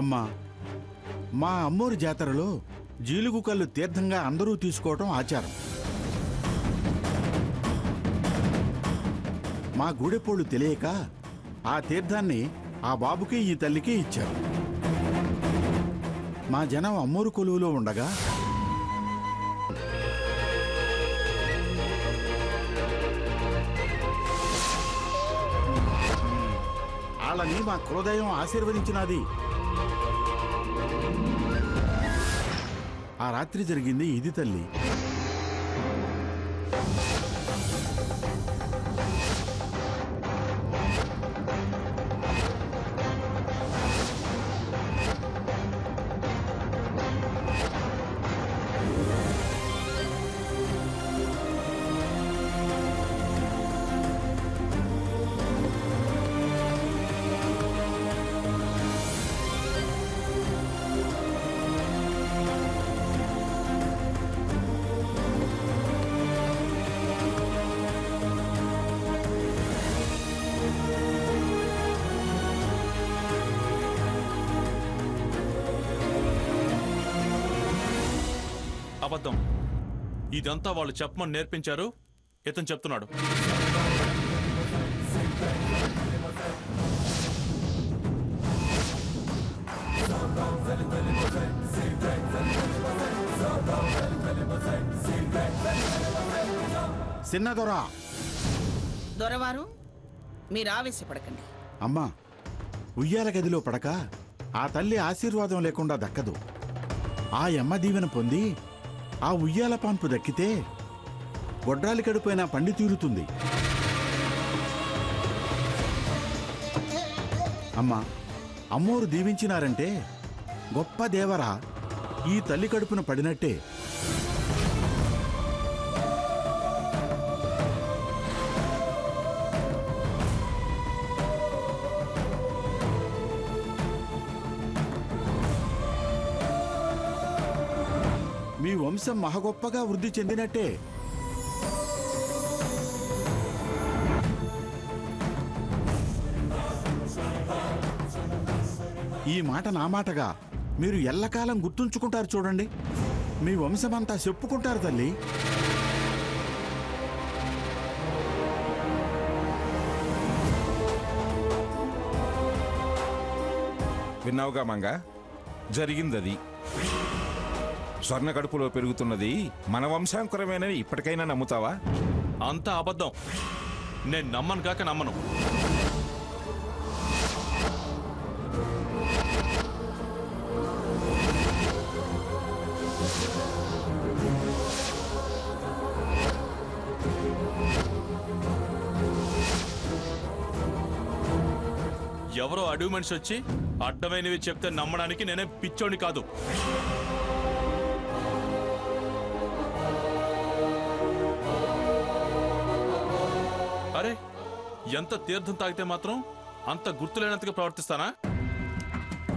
అమ్మా, మా అమ్మోరు జాతరలో జీలుగు కళ్ళు తీర్థంగా అందరూ తీసుకోవటం ఆచారం. మా గూడెపోళ్ళు తెలియక ఆ తీర్థాన్ని ఆ బాబుకి ఈ తల్లికి ఇచ్చారు. మా జనం అమ్మోరు కొలువులో ఉండగా వాళ్ళని మా కులదైవం ఆశీర్వదించినది. ఆ రాత్రి జరిగింది ఇది తల్లి. అబద్ధం. ఇదంతా వాళ్ళు చెప్పమని నేర్పించారు. ఇతను చెప్తున్నాడు. చిన్నదొరా. దొరవారు, మీరు ఆవేశపడకండి. అమ్మా, ఉయ్యాల గదిలో పడక ఆ తల్లి ఆశీర్వాదం లేకుండా దక్కదు. ఆ యమ్మ దీవెన పొంది ఆ ఉయ్యాల పాన్పు దక్కితే గొడ్రాలి కడుపైన పండి తీరుతుంది. అమ్మా, అమ్మోరు దీవించినారంటే గొప్ప దేవరా ఈ తల్లి కడుపున పడినట్టే. మీ వంశం మహగొప్పగా వృద్ధి చెందినట్టే. ఈ మాట నా మాటగా మీరు ఎల్లకాలం గుర్తుంచుకుంటారు. చూడండి, మీ వంశమంతా చెప్పుకుంటారు తల్లి. విన్నావుగా మంగ, జరిగిందది. స్వర్ణ కడుపులో పెరుగుతున్నది మన వంశాంకురమేనని ఇప్పటికైనా నమ్ముతావా? అంతా అబద్ధం. నేను నమ్మను కాక నమ్మను. ఎవరో అడుగు మనిషి వచ్చి అడ్డమైనవి చెప్తే నమ్మడానికి నేనే పిచ్చోని కాదు. అరే, ఎంత తీర్థం తాగితే మాత్రం అంత గుర్తులేనంతగా ప్రవర్తిస్తానా?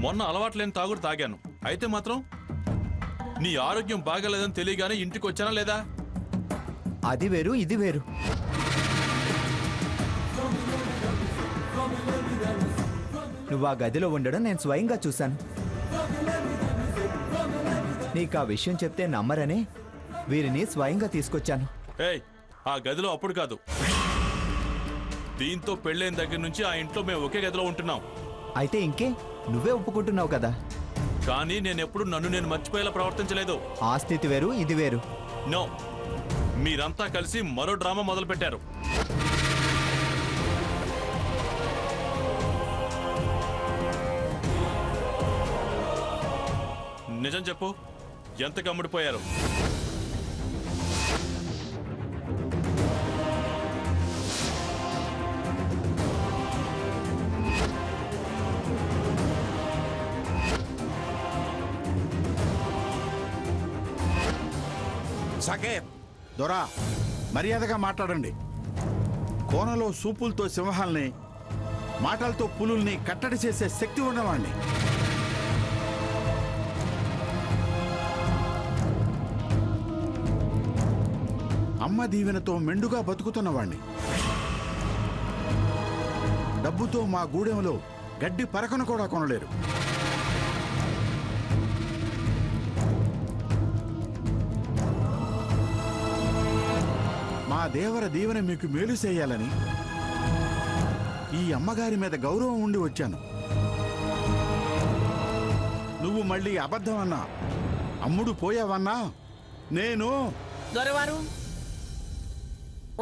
మొన్న అలవాట్లేని తాగుడు తాగాను. అయితే మాత్రం నీ ఆరోగ్యం బాగాలేదని తెలియగానే ఇంటికి వచ్చానా లేదా? అది వేరు, ఇది వేరు. నువ్వు ఆ గదిలో ఉండడం నేను స్వయంగా చూశాను. నీకు ఆ విషయం చెప్తే నమ్మరనే వీరిని స్వయంగా తీసుకొచ్చాను. ఏయ్, ఆ గదిలో అప్పుడు కాదు, దీంతో పెళ్ళైన దగ్గర నుంచి ఆ ఇంట్లో మేము ఒకే గదిలో ఉంటున్నాం. అయితే ఇంకే, నువ్వే ఒప్పుకుంటున్నావు కదా. కానీ నేనెప్పుడు నన్ను నేను మర్చిపోయేలా ప్రవర్తించలేదు. ఆ స్థితి వేరు, ఇది వేరు. నో, మీరంతా కలిసి మరో డ్రామా మొదలు పెట్టారు. నిజం చెప్పు, ఎంత కమ్ముడిపోయారు? సాకేత్, దొరా, మర్యాదగా మాట్లాడండి. కోనలో సూపులతో సింహాల్ని, మాటలతో పులుల్ని కట్టడి చేసే శక్తి ఉన్నవాణ్ణి. అమ్మ దీవెనతో మెండుగా బతుకుతున్నవాణ్ణి. డబ్బుతో మా గూడెంలో గడ్డి పరకను కూడా కొనలేరు. మా దేవర దీవెన మీకు మేలు చేయాలని ఈ అమ్మగారి మీద గౌరవం ఉండి వచ్చాను. నువ్వు మళ్ళీ అబద్ధం అన్నా, అమ్ముడు పోయావన్నా నేను... దొరవారు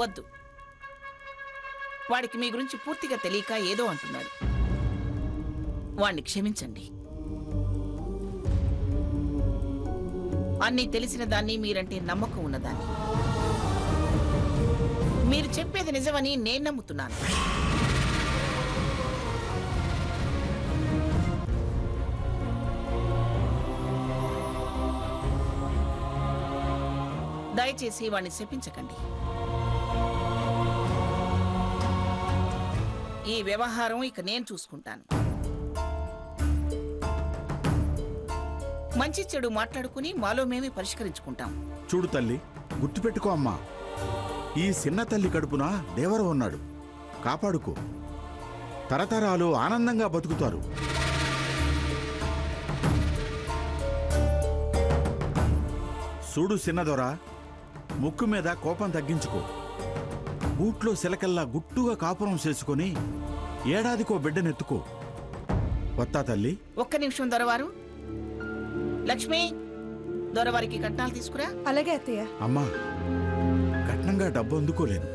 వద్దు. వాడికి మీ గురించి పూర్తిగా తెలియక ఏదో అంటున్నాడు. వాణ్ణి క్షమించండి. అన్నీ తెలిసిన దాన్ని, మీరంటే నమ్మకం ఉన్నదాన్ని. మీరు చెప్పేది నిజమని నేను నమ్ముతున్నాను. దయచేసి వాణ్ణి శపించకండి. ఈ వ్యవహారం ఇక నేను చూసుకుంటాను. మంచి చెడు మాట్లాడుకుని మాలో మేమే పరిష్కరించుకుంటాం. చూడు తల్లి, గుర్తుపెట్టుకో అమ్మా, ఈ చిన్న తల్లి కడుపున దేవర ఉన్నాడు. కాపాడుకో. తరతరాలు ఆనందంగా బతుకుతారు. చూడు చిన్నదొర, ముక్కు మీద కోపం తగ్గించుకో. గూట్లో సిలకల్లా గుట్టుగా కాపురం చేసుకుని ఏడాదికో బిడ్డనెత్తుకో. వత్తా తల్లి? ఒక్క నిమిషం దొరవారు. లక్ష్మి, దొరవారికి కట్నాలు తీసుకురా. అలాగే అత్తయ్య. అమ్మా, కట్నంగా డబ్బు అందుకోలేను.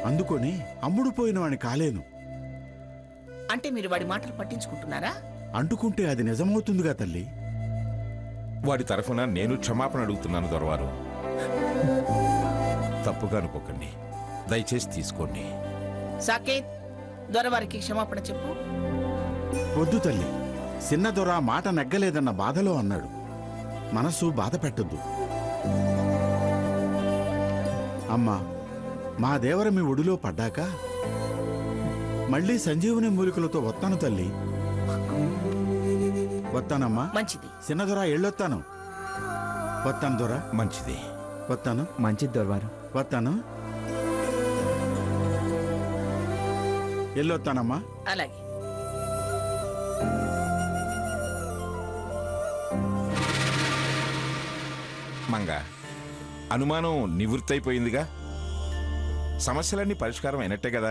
అందుకొని అమ్ముడు పోయిన వాడిని కాలేను. అంటే మీరు వాడి మాటలు పట్టించుకుంటున్నారా? అంటుకుంటే అది నిజమవుతుందిగా తల్లి. వాడి తరఫున నేను క్షమాపణ అడుగుతున్నాను దొరవారు. తప్పుగా అనుకోకండి, దయచేసి తీసుకోండి. సాకేత్, దొరవారికి క్షమాపణ చెప్పు. వద్దు తల్లి, చిన్న దొర మాట నెగ్గలేదన్న బాధలో అన్నాడు. మనసు బాధ పెట్టద్దు. అమ్మా, మా దేవర మీ ఒడిలో పడ్డాక మళ్ళీ సంజీవుని మూలికలతో వస్తాను తల్లి. వస్తానమ్మా. మంచిది. చిన్న దొర ఎళ్ళొత్తాను. వస్తాను దొర. మంచిది. వస్తాను. మంచిది దొరవారు. వస్తాను. ఎళ్ళొత్తానమ్మా. అలాగే. మంగ, అనుమానం నివృత్తైపోయిందిగా. సమస్యలన్నీ పరిష్కారం అయినట్టే కదా.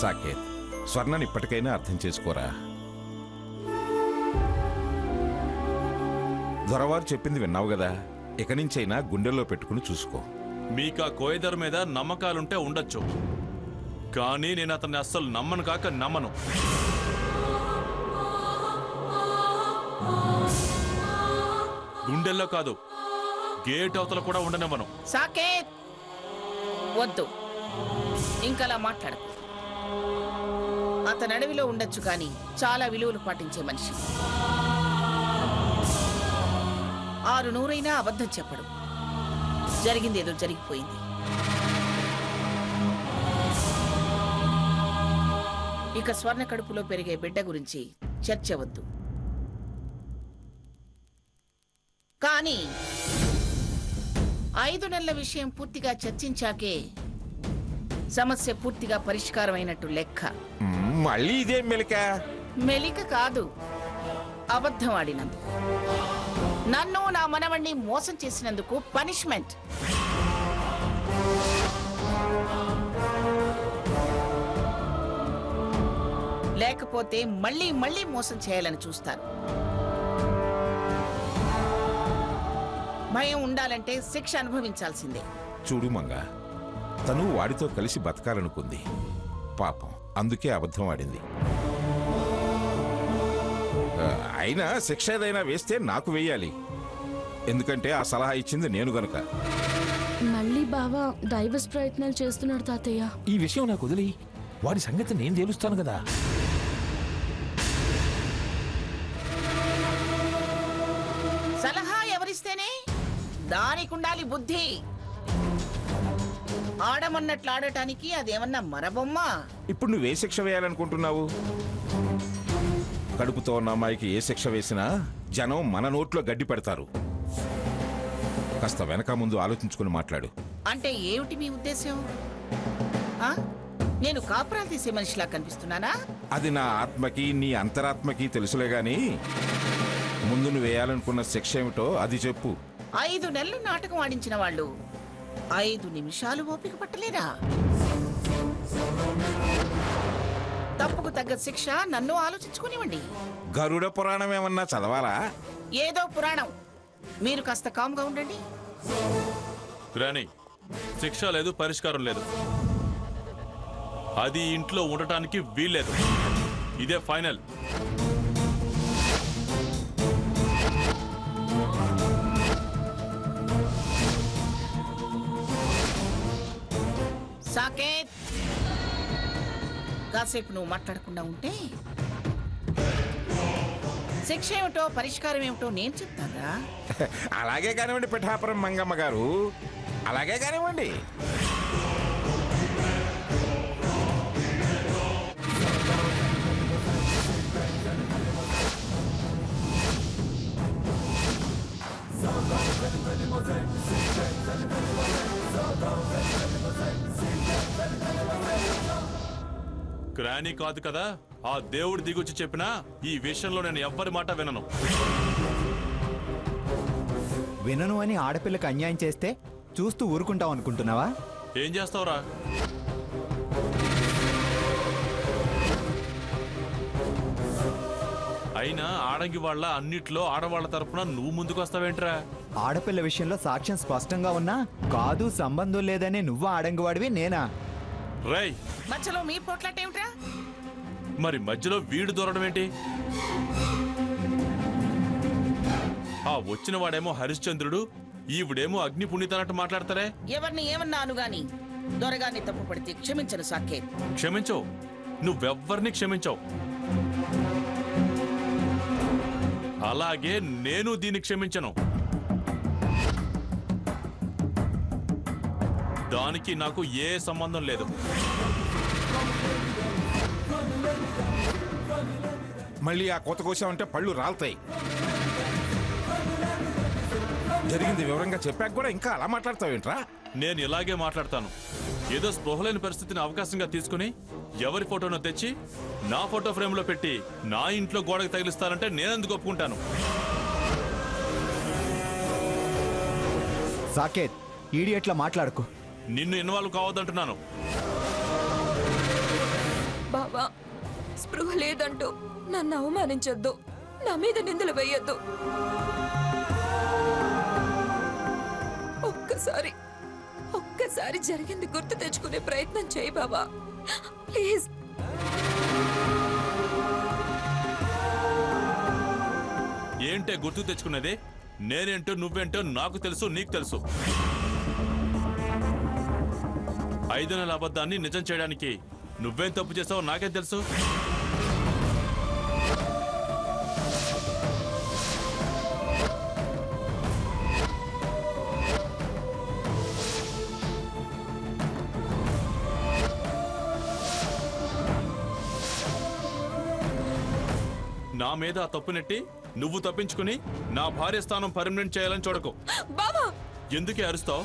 సాకేత్, స్వర్ణని ఇప్పటికైనా అర్థం చేసుకోరా. దొరవారు చెప్పింది విన్నావు కదా, ఇక నుంచైనా గుండెల్లో పెట్టుకుని చూసుకో. మీకు ఆ కోయదర్ మీద నమ్మకాలుంటే ఉండొచ్చు, కానీ నేను అతన్ని అస్సలు నమ్మను కాక నమ్మను. గుండెల్లో కాదు, గేట్ అవతల కూడా ఉండనివ్వను. సాకేత్, వద్దు, ఇంకలా మాట్లాడకు. అతను అడవిలో ఉండొచ్చు కానీ చాలా విలువలు పాటించే మనిషి. 600 అబద్ధం చెప్పడు. జరిగింది ఏదో జరిగిపోయింది. ఇక స్వర్ణ కడుపులో పెరిగే బిడ్డ గురించి చర్చ వద్దు. కానీ 5 నెలల విషయం పూర్తిగా చర్చించాకే సమస్య పూర్తిగా పరిష్కారమైనట్టు లెక్క. మళ్ళీ ఇదేం మెలిక? మెలిక కాదు, అబద్ధం ఆడినందుకు, నన్ను నా మనవణ్ణి మోసం చేసినందుకు పనిష్మెంట్. లేకపోతే మళ్ళీ మళ్ళీ మోసం చేయాలని చూస్తాను. భయం ఉండాలంటే శిక్ష అనుభవించాల్సిందే. చూడు మంగ, తను వాడితో కలిసి బతకాలనుకుంది. పాపం, అందుకే అబద్ధం ఆడింది. అయినా శిక్ష ఏదైనా వేస్తే నాకు వేయాలి, ఎందుకంటే ఆ సలహా ఇచ్చింది నేను గనుక. మళ్ళీ బావా డైవర్స్ ప్రయత్నాలు చేస్తున్నాడు తాతయ్య. ఈ విషయం నాకు వదిలి, వాడి సంగతి నేను తేలుస్తాను కదా. సలహా ఎవరిస్తేనే దానికుండాలి బుద్ధి. ఆడమన్నట్లు ఆడటానికి అదేమన్నా మరబొమ్మ? ఇప్పుడు నువ్వే శిక్ష వేయాలనుకుంటున్నావు? కడుపుతో ఉన్న అమ్మాయికి ఏ శిక్ష వేసినా జనం మన నోట్లో గడ్డి పెడతారు. కాస్త వెనక ముందు ఆలోచించుకుని మాట్లాడు. అంటే ఏమిటి మీ ఉద్దేశం? ఆ? నేను కాపురాలు తీసే మనిషిలా కనిపిస్తున్నానా? అది నా ఆత్మకి నీ అంతరాత్మకి తెలుసులే గాని, ముందు నువ్వు వేయాలనుకున్న శిక్ష ఏమిటో అది చెప్పు. 5 నెలలు నాటకం ఆడించిన వాళ్ళు 5 నిమిషాలు ఓపిక పట్టలేరా? తప్పుకు తగ్గ శిక్ష నన్ను ఆలోచించుకునివ్వండి. గరుడ పురాణం ఏమన్నా చదవాలా? ఏదో పురాణం. మీరు కాస్త కామ్గా ఉండండి. గ్రాని, శిక్ష లేదు, పరిష్కారం లేదు. అది ఇంట్లో ఉండటానికి వీల్లేదు. ఇదే ఫైనల్. సాకేత్, కాసేపు నువ్వు మాట్లాడకుండా ఉంటే శిక్ష ఏమిటో పరిష్కారం ఏమిటో నేను చెప్తారా? అలాగే కానివ్వండి పిఠాపురం మంగమ్మ గారు, అలాగే కానివ్వండి. గ్రాని కాదు కదా, ఆ దేవుడు దిగొచ్చి చెప్పినా ఈ విషయంలో నేను ఎవ్వరి మాట వినను. వినను అని ఆడపిల్లకి అన్యాయం చేస్తే చూస్తూ ఊరుకుంటావు అనుకుంటున్నావా? ఏం చేస్తావురా? అయినా ఆడంగి వాళ్ళ అన్నిట్లో ఆడవాళ్ల తరపున నువ్వు ముందుకు వస్తావేంట్రా? ఆడపిల్ల విషయంలో సాక్ష్యం స్పష్టంగా ఉన్నా కాదు సంబంధం లేదని నువ్వు ఆడంగివాడివి నేనా? రేయ్, మధ్యలో మీ పోట్లాట ఏమిట్రా? మరి మధ్యలో వీడు దూరడం ఏంటి? ఆ వచ్చిన వాడేమో హరిశ్చంద్రుడు, ఈవిడేమో అగ్ని పుణ్యతనట్టు మాట్లాడతారే. ఎవరిని ఏమన్నాను గాని దొరగాన్ని తప్పు పడితే క్షమించను సాకేత్. క్షమించవు, నువ్వెవ్వరిని క్షమించవు. అలాగే నేను దీన్ని క్షమించను. దానికి నాకు ఏ సంబంధం లేదు. మళ్ళీ ఆ కొత్త కోసామంటే పళ్ళు రాలుతాయి. జరిగింది వివరంగా చెప్పాక కూడా ఇంకా అలా మాట్లాడతావేంట్రా? నేను ఇలాగే మాట్లాడతాను. ఏదో స్పృహలేని పరిస్థితిని అవకాశంగా తీసుకుని ఎవరి ఫోటోనో తెచ్చి నా ఫోటో ఫ్రేమ్లో పెట్టి నా ఇంట్లో గోడకు తగిలిస్తానంటే నేనెందుకు ఒప్పుకుంటాను? సాకేత్, ఈడియట్లా మాట్లాడుకో. నిన్ను ఇన్వాల్వ్ కావద్దంటున్నాను. బావా, స్పృహ లేదంటూ నన్ను అవమానించొద్దు, నా మీద నిందలు వేయొద్దు. ఒక్కసారి జరిగింది గుర్తు తెచ్చుకునే ప్రయత్నం చేయి బావా, ప్లీజ్. ఏంటే గుర్తు తెచ్చుకునేది? నేనేంటో నువ్వేంటో నాకు తెలుసు, నీకు తెలుసు. 5 నెలల అబద్ధాన్ని నిజం చేయడానికి నువ్వేం తప్పు చేసావో నాకేం తెలుసు. నా మీద ఆ తప్పు నెట్టి నువ్వు తప్పించుకుని నా భార్య స్థానం పర్మనెంట్ చేయాలని చూడకు. బావా, ఎందుకే అరుస్తావు?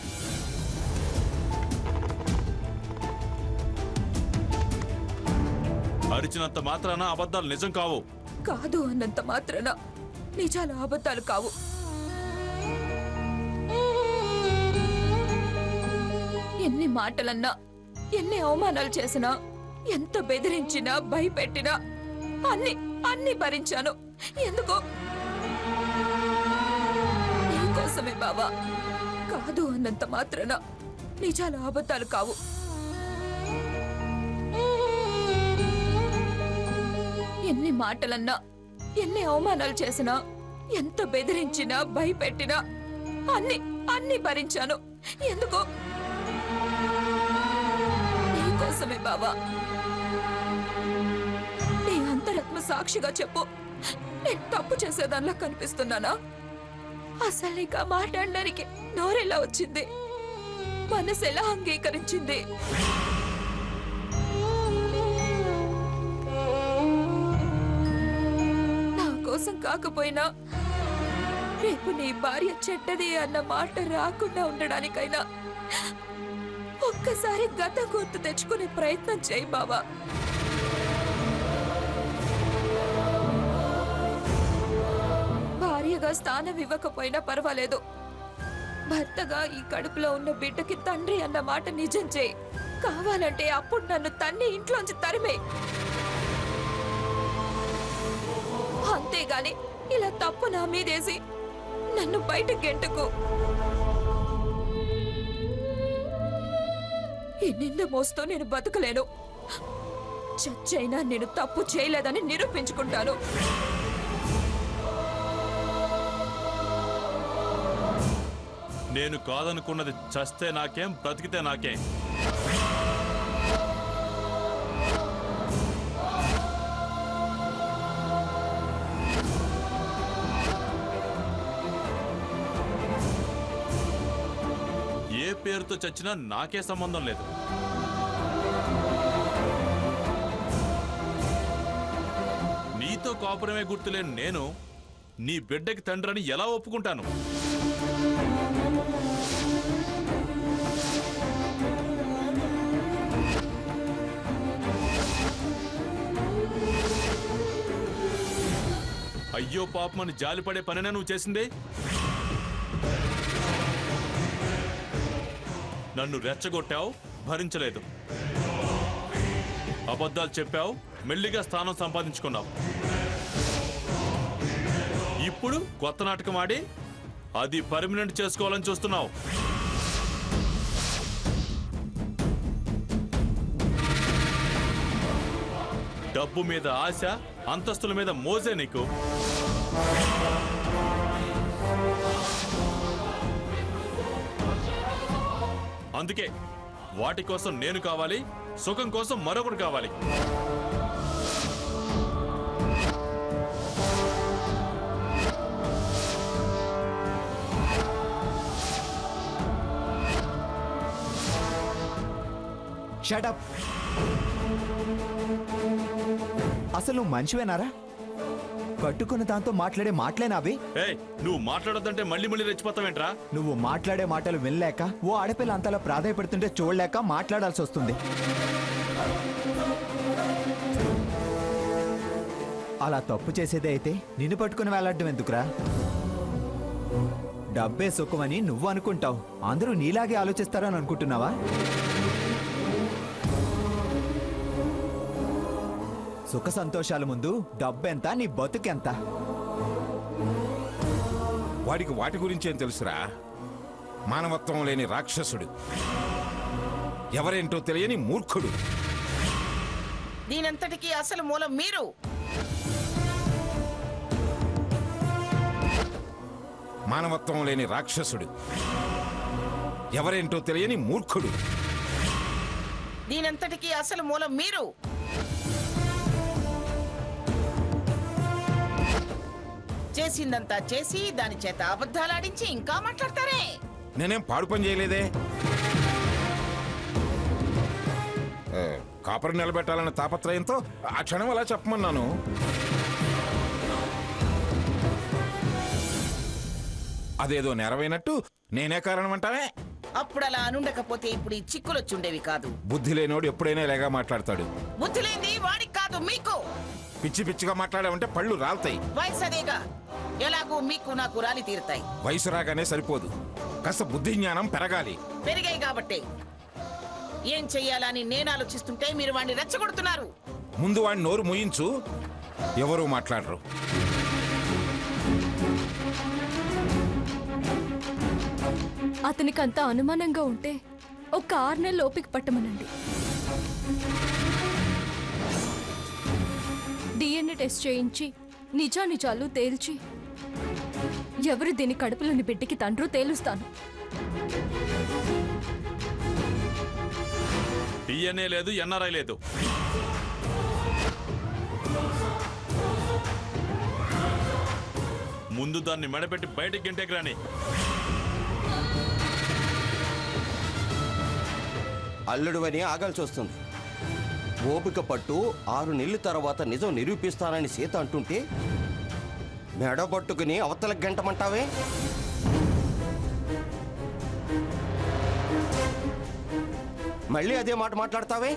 అరిచినంత మాత్రాన అబద్ధాలు నిజం కావు. కాదు అన్నంత మాత్రాన నిజాలు అబద్ధాలు కావు. ఎన్ని మాటలన్నా, ఎన్ని అవమానాలు చేసినా, ఎంత బెదిరించినా, భయపెట్టినా అన్ని భరించాను. ఎందుకో నీకోసమే బావా. కాదు అన్నంత మాత్రాన నిజాలు అబద్ధాలు కావు. ఎన్ని మాటలన్నా, ఎన్ని అవమానాలు చేసినా, ఎంత బెదిరించినా, భయపెట్టినా అన్ని భరించాను. ఎందుకో నీకోసమే బావా. నీ అంతరాత్మ సాక్షిగా చెప్పు, నేను తప్పు చేసేదానిలా కనిపిస్తున్నానా? అసలు నీకు మాట్లాడడానికి నోరెలా వచ్చింది? మనసు ఎలా అంగీకరించింది? నా కోసం కాకపోయినా రేపు నీ భార్య చెడ్డది అన్న మాట రాకుండా ఉండడానికైనా ఒక్కసారి గతం గుర్తు తెచ్చుకునే ప్రయత్నం చేయి బావా. భార్యగా స్థానం ఇవ్వకపోయినా పర్వాలేదు, భర్తగా ఈ కడుపులో ఉన్న బిడ్డకి తండ్రి అన్న మాట నిజం చేయి. కావాలంటే అప్పుడు నన్ను తన్ని ఇంట్లోంచి తరిమే. అంతేగాని ఇలా తప్పు నా మీదేసి నన్ను బయట గెంటకు. ఈ నింద మోస్తూ నేను బతకలేను. చచ్చైనా నేను తప్పు చేయలేదని నిరూపించుకుంటాను. నేను కాదనుకున్నది చస్తే నాకేం, బ్రతికితే నాకేం. ఏ పేరుతో చచ్చినా నాకే సంబంధం లేదు. నీతో కాపురమే గుర్తులేని నేను నీ బిడ్డకి తండ్రిని ఎలా ఒప్పుకుంటాను? అయ్యో పాపమని జాలిపడే పనినా నువ్వు చేసిందే? నన్ను రెచ్చగొట్టావు, భరించలేదు. అబద్ధాలు చెప్పావు, మెల్లిగా స్థానం సంపాదించుకున్నావు. ఇప్పుడు కొత్త నాటకం ఆడి అది పర్మనెంట్ చేసుకోవాలని చూస్తున్నావు. డబ్బు మీద ఆశ, అంతస్తుల మీద మోజే నీకు. అందుకే వాటి కోసం నేను కావాలి, సుఖం కోసం మరొకరు కావాలి. Shut up. అసలు నువ్వు మనిషివేనారా? కట్టుకున్న దాంతో మాట్లాడే మాటలేనావి? ఏయ్, నువ్వు మాట్లాడొద్దంటే మళ్ళీ మళ్ళీ రెచ్చిపోతావేంట్రా? నువ్వు మాట్లాడే మాటలు వినలేక, ఓ ఆడపిల్ల అంతలా ప్రాధాయపడుతుంటే చూడలేక మాట్లాడాల్సి వస్తుంది. అలా తప్పు చేసేదే అయితే నిన్ను పట్టుకుని వేలాడడం ఎందుకురా? డబ్బే సుఖమని నువ్వు అనుకుంటావు, అందరూ నీలాగే ఆలోచిస్తారని అనుకుంటున్నావా? సుఖ సంతోషాల ముందు డబ్బెంత, నీ బతుకెంత? వాడికి వాటి గురించేం తెలుసురా? మానవత్వం లేని రాక్షసుడు, ఎవరేంటో తెలియని మూర్ఖుడు. దీనంతటికీ అసలు మూలం మీరు. మానవత్వం లేని రాక్షసుడు, ఎవరేంటో తెలియని మూర్ఖుడు. దీనంతటికీ అసలు మూలం మీరు. చేసిందంతా చేసి దాని చేత అబద్ధాలాడించి ఇంకా మాట్లాడతారే. నేనేం పాడు పని చేయలేదే. కాపురం నిలబెట్టాలన్న తాపత్రయంతో ఆ క్షణం అలా చెప్పమన్నాను. అదేదో నెరవేనట్టు నేనే కారణం అంటావే? అప్పుడు అలా అనుండకపోతే ఇప్పుడు ఈ చిక్కులొచ్చుండేవి కాదు. బుద్ధి లేనోడు ఎప్పుడైనా ఇలాగా మాట్లాడతాడు. బుద్ధి లేని వాడికి కాదు, మీకు. పిచ్చి పిచ్చిగా మాట్లాడావంటే పళ్ళు రాలుతాయి. వయసు అదేగా, ఎలాగూ మీకు నాకు రాలి తీరుతాయి. వయసు రాగానే సరిపోదు, కాస్త బుద్ధి జ్ఞానం పెరగాలి. పెరిగాయి కాబట్టే ఏం చెయ్యాలని నేను ఆలోచిస్తుంటే మీరు వాడిని రెచ్చగొడుతున్నారు. ముందు వాడిని నోరు ముయించు, ఎవరూ మాట్లాడరు. అతనికి అంత అనుమానంగా ఉంటే ఒక 6 నెలలు ఓపిక పట్టమనండి. DNA టెస్ట్ చేయించి నిజానిజాలు తేల్చి ఎవరు దీని కడుపులోని బిడ్డకి తండ్రో తేలుస్తాను. DNA లేదు, NRI లేదు. ముందు దాన్ని మెడపెట్టి బయటికి గంటకి రాని. అల్లుడువని ఆగాల్సి వస్తుంది. ఓపిక పట్టు, 6 నెలల తర్వాత నిజం నిరూపిస్తానని సీత అంటుంటే మెడ పట్టుకుని అవతల గంటమంటావే? మళ్ళీ అదే మాట మాట్లాడతావే?